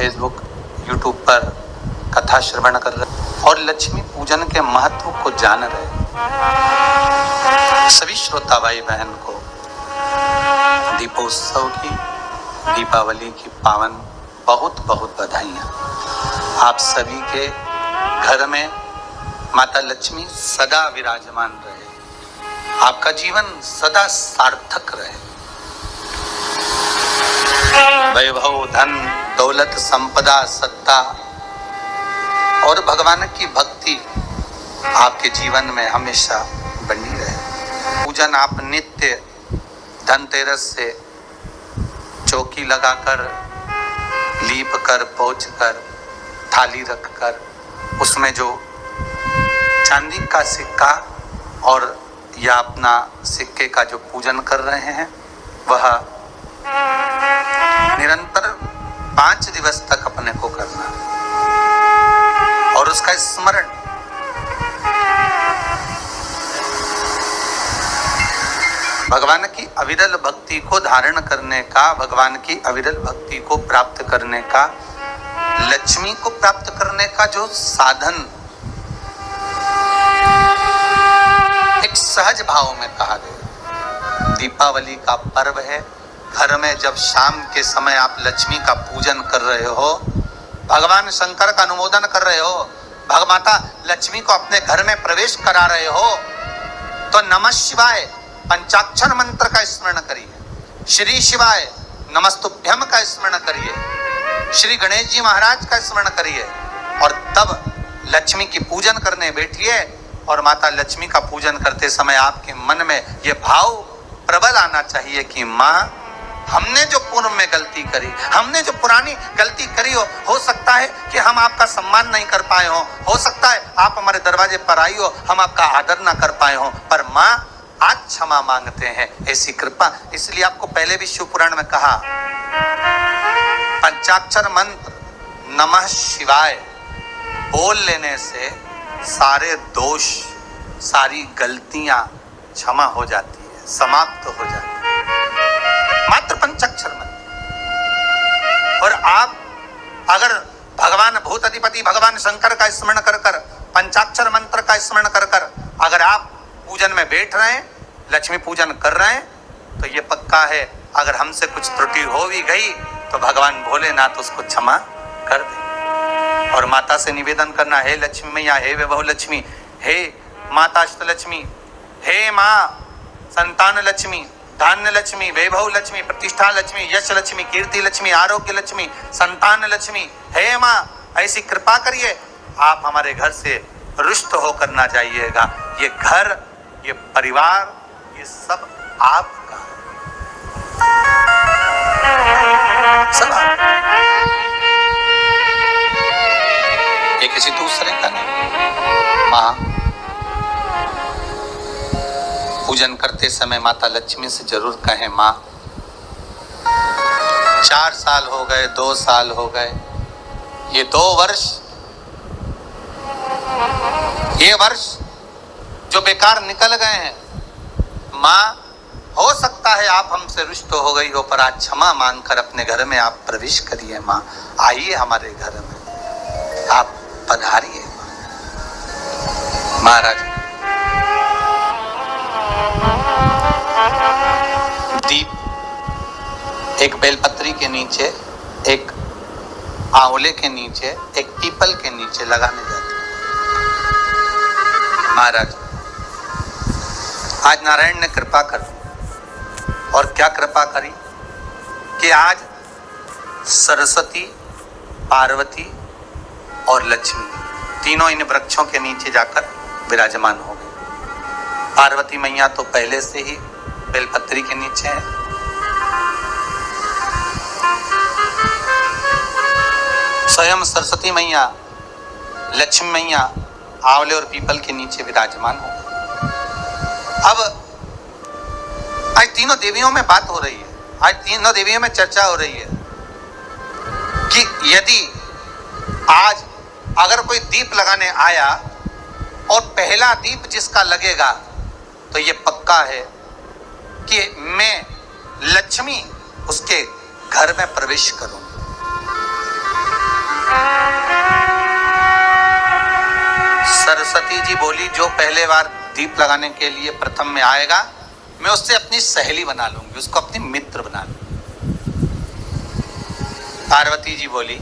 Facebook, YouTube पर कथा श्रवण कर रहे और लक्ष्मी पूजन के महत्व को जान रहे सभी श्रोता भाई बहन को दीपोत्सव की, दीपावली की पावन बहुत बहुत बधाइयाँ। आप सभी के घर में माता लक्ष्मी सदा विराजमान रहे, आपका जीवन सदा सार्थक रहे। वैभव, धन, दौलत, संपदा, सत्ता और भगवान की भक्ति आपके जीवन में हमेशा बनी रहे। पूजन आप नित्य धनतेरस से चौकी लगाकर, लीप कर, पोंछ कर, थाली रखकर उसमें जो चांदी का सिक्का और या अपना सिक्के का जो पूजन कर रहे हैं वह निरंतर 5 दिवस तक अपने को करना है और उसका स्मरण भगवान की अविरल भक्ति को धारण करने का, भगवान की अविरल भक्ति को प्राप्त करने का, लक्ष्मी को प्राप्त करने का जो साधन एक सहज भाव में कहा गया। दीपावली का पर्व है। घर में जब शाम के समय आप लक्ष्मी का पूजन कर रहे हो, भगवान शंकर का अनुमोदन कर रहे हो, भगमाता लक्ष्मी को अपने घर में प्रवेश करा रहे हो, तो नमः शिवाय पंचाक्षर मंत्र का स्मरण करिए, श्री शिवाय नमस्तुभ्यम का स्मरण करिए, श्री गणेश जी महाराज का स्मरण करिए और तब लक्ष्मी की पूजन करने बैठिए। और माता लक्ष्मी का पूजन करते समय आपके मन में यह भाव प्रबल आना चाहिए कि माँ, हमने जो पूर्व में गलती करी, हमने जो पुरानी गलती करी हो सकता है कि हम आपका सम्मान नहीं कर पाए हो सकता है आप हमारे दरवाजे पर आई हो, हम आपका आदर ना कर पाए हो, पर माँ आज क्षमा मांगते हैं, ऐसी कृपा। इसलिए आपको पहले भी शिव पुराण में कहा, पंचाक्षर मंत्र नमः शिवाय बोल लेने से सारे दोष, सारी गलतियां क्षमा हो जाती है, समाप्त हो जाती है, मात्र पंचाक्षर मंत्र। और आप अगर भगवान भूत अधिपति भगवान शंकर का स्मरण कर कर, पंचाक्षर मंत्र का स्मरण कर कर अगर आप पूजन में बैठ रहे हैं, लक्ष्मी पूजन कर रहे हैं, तो ये पक्का है अगर हमसे कुछ त्रुटि हो भी गई तो भगवान भोलेनाथ उसको क्षमा कर दे। और माता से निवेदन करना, हे लक्ष्मी मैया, हे वैभव लक्ष्मी, हे माता अष्टलक्ष्मी, हे माँ संतान लक्ष्मी, धान्य लक्ष्मी, वैभव लक्ष्मी, प्रतिष्ठा लक्ष्मी, यश लक्ष्मी, कीर्ति लक्ष्मी, आरोग्य लक्ष्मी, संतान लक्ष्मी, हे माँ ऐसी कृपा करिए, आप हमारे घर से रुष्ट होकर ना जाइएगा। ये घर, ये परिवार, ये सब आपका, सब आपका, ये किसी दूसरे का नहीं। माँ, पूजन करते समय माता लक्ष्मी से जरूर कहें, माँ 4 साल हो गए, 2 साल हो गए, ये 2 वर्ष, ये वर्ष जो बेकार निकल गए हैं, माँ हो सकता है आप हमसे रुष्ट हो गई हो, पर आज क्षमा मांगकर अपने घर में आप प्रवेश करिए। माँ आइए हमारे घर में, आप पधारिए। महाराज दीप एक बेलपत्री के नीचे, एक आंवले के नीचे, एक पीपल के नीचे लगाने जाते। महाराज आज नारायण ने कृपा कर दी, और क्या कृपा करी कि आज सरस्वती, पार्वती और लक्ष्मी तीनों इन वृक्षों के नीचे जाकर विराजमान हो गए। पार्वती मैया तो पहले से ही बेलपत्री के नीचे है, स्वयं सरस्वती मैया, लक्ष्मी मैया आंवले और पीपल के नीचे विराजमान हो। अब आज तीनों देवियों में बात हो रही है, आज तीनों देवियों में चर्चा हो रही है कि यदि आज अगर कोई दीप लगाने आया और पहला दीप जिसका लगेगा तो ये पक्का है कि मैं लक्ष्मी उसके घर में प्रवेश करूंगी। सरस्वती जी बोली, जो पहले बार दीप लगाने के लिए प्रथम में आएगा, मैं उससे अपनी सहेली बना लूंगी, उसको अपनी मित्र बना लूंगी। पार्वती जी बोली,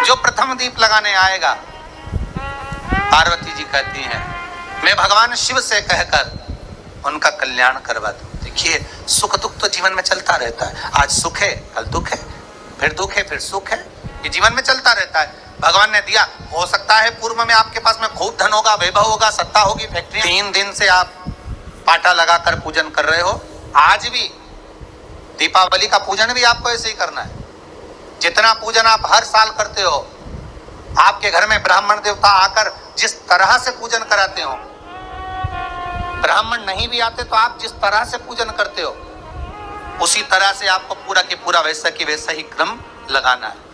जो प्रथम दीप लगाने आएगा, पार्वती जी कहती हैं, मैं भगवान शिव से कहकर उनका कल्याण करवा दूं। देखिए, सुख दुख तो जीवन में चलता रहता है। आज सुख है, कल दुख है, फिर दुख है, फिर सुख है। ये जीवन में चलता रहता है। भगवान ने दिया, हो सकता है पूर्व में आपके पास में खूब धन होगा, वैभव होगा, सत्ता होगी, फैक्ट्री। 3 दिन से आप पाटा लगाकर पूजन कर रहे हो। आज भी दीपावली का पूजन भी आपको ऐसे ही करना है। जितना पूजन आप हर साल करते हो, आपके घर में ब्राह्मण देवता आकर जिस तरह से पूजन कराते हो, ब्राह्मण नहीं भी आते तो आप जिस तरह से पूजन करते हो, उसी तरह से आपको पूरा के पूरा वैसा की वैसा ही क्रम लगाना है।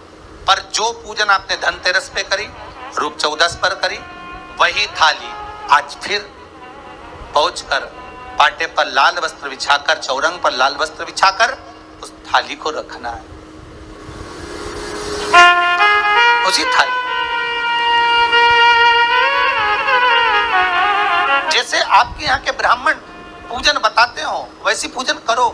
पर जो पूजन आपने धनतेरस पे करी, रूप 14 पर करी, वही थाली आज फिर पहुंचकर पाटे पर लाल वस्त्र बिछाकर, चौरंग पर लाल वस्त्र बिछाकर उस थाली को रखना है, उसी थाली। जैसे आपके यहाँ के ब्राह्मण पूजन बताते हो, वैसी पूजन करो।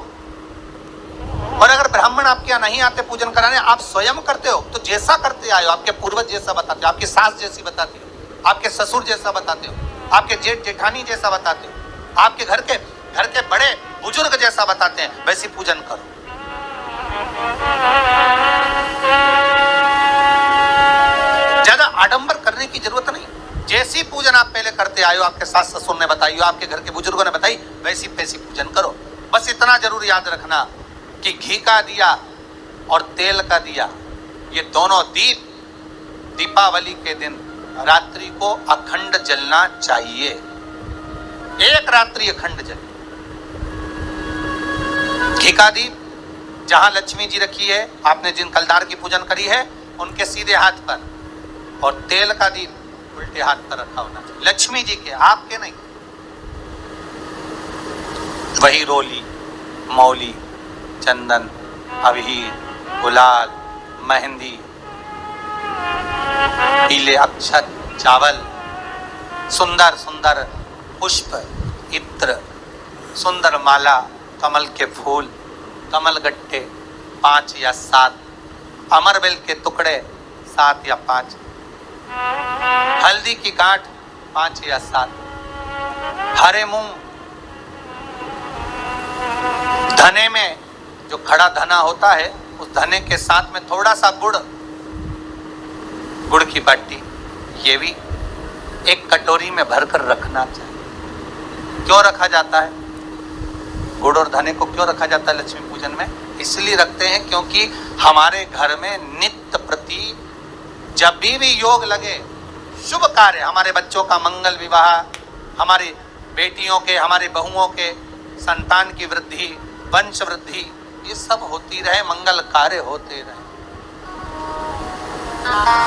और अगर ब्राह्मण आपके यहाँ नहीं आते पूजन कराने, आप स्वयं करते हो, तो जैसा करते आए हो, आपके पूर्वज जैसा बताते हो, आपकी सास जैसी बताती हो, आपके ससुर जैसा बताते हो, आपके जेठ जेठानी जैसा बताते हो, आपके घर के बड़े बुजुर्ग जैसा बताते हैं, वैसी पूजन करो। ज्यादा आडंबर करने की जरूरत नहीं। जैसी पूजन आप पहले करते आए हो, आपके सास ससुर ने बताई हो, आपके घर के बुजुर्गों ने बताई, वैसी तैसी पूजन करो। बस इतना जरूर याद रखना कि घी का दिया और तेल का दिया, ये दोनों दीप दीपावली के दिन रात्रि को अखंड जलना चाहिए। एक रात्रि अखंड जले। घी का दीप जहां लक्ष्मी जी रखी है, आपने जिन कलदार की पूजन करी है, उनके सीधे हाथ पर, और तेल का दीप उल्टे हाथ पर रखा होना चाहिए, लक्ष्मी जी के, आपके नहीं। वही रोली, मौली, चंदन, अबीर, गुलाल, मेहंदी, पीले अक्षत, चावल, सुंदर सुंदर पुष्प, इत्र, सुंदर माला, कमल के फूल, कमल गट्टे 5 या 7, अमरबेल के टुकड़े 7 या 5, हल्दी की गांठ 5 या 7, हरे मूंग, धने में जो खड़ा धना होता है, उस धने के साथ में थोड़ा सा गुड़ की बाटी, ये भी एक कटोरी में भरकर रखना चाहिए। क्यों रखा जाता है गुड़ और धने को? क्यों रखा जाता है लक्ष्मी पूजन में? इसलिए रखते हैं क्योंकि हमारे घर में नित्य प्रति जब भी योग लगे, शुभ कार्य, हमारे बच्चों का मंगल विवाह, हमारी बेटियों के, हमारी बहुओं के संतान की वृद्धि, वंश वृद्धि, ये सब होती रहे, मंगल कार्य होते रहे।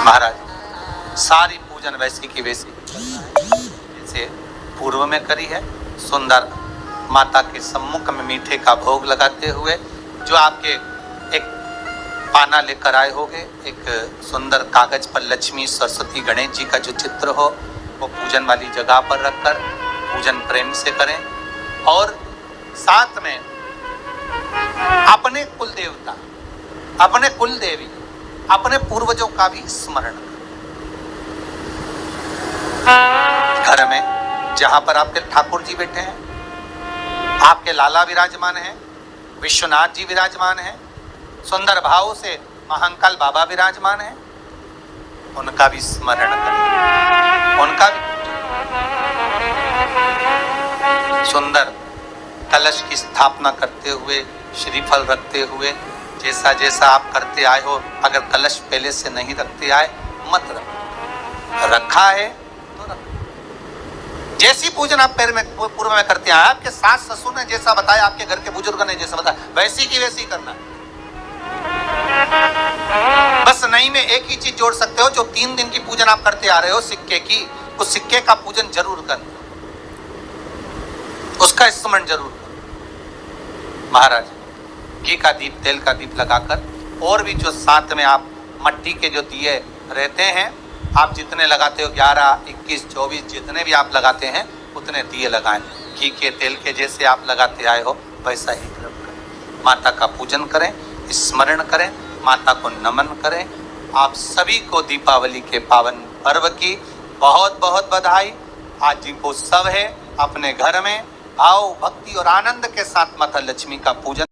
महाराज, सारी पूजन वैसी की वैसी जैसे पूर्व में करी है। सुंदर माता के सम्मुख में मीठे का भोग लगाते हुए, जो आपके एक पाना लेकर आए होगे, एक सुंदर कागज पर लक्ष्मी, सरस्वती, गणेश जी का जो चित्र हो, वो पूजन वाली जगह पर रखकर पूजन प्रेम से करें। और साथ में अपने कुल देवता, अपने कुल देवी, अपने पूर्वजों का भी स्मरण करें। घर में जहां पर आपके ठाकुर जी बैठे हैं, आपके लाला विराजमान हैं, विश्वनाथ जी विराजमान हैं, सुंदर भाव से महाकाल बाबा विराजमान हैं, उनका भी स्मरण करें, उनका भी सुंदर कलश की स्थापना करते हुए, श्रीफल रखते हुए, जैसा जैसा आप करते आए हो। अगर कलश पहले से नहीं रखते आए, मत रखो, रखा है तो रखो। जैसी पूजन आप पूर्व में करते आए, आपके सास ससुर ने जैसा बताया, आपके घर के बुजुर्ग ने जैसा बताया, वैसी की वैसी करना। बस नहीं में एक ही चीज जोड़ सकते हो, जो 3 दिन की पूजन आप करते आ रहे हो सिक्के की, उस सिक्के का पूजन जरूर करना, उसका स्मरण जरूर करो। महाराज, घी का दीप, तेल का दीप लगाकर, और भी जो साथ में आप मट्टी के जो दिए रहते हैं, आप जितने लगाते हो 11, 21, 24 जितने भी आप लगाते हैं उतने दिए लगाएं। घी के तेल के जैसे आप लगाते आए हो वैसा ही क्रम करें। माता का पूजन करें, स्मरण करें, माता को नमन करें। आप सभी को दीपावली के पावन पर्व की बहुत बहुत बधाई। आज दीपोत्सव है। अपने घर में भाव भक्ति और आनंद के साथ माता लक्ष्मी का पूजन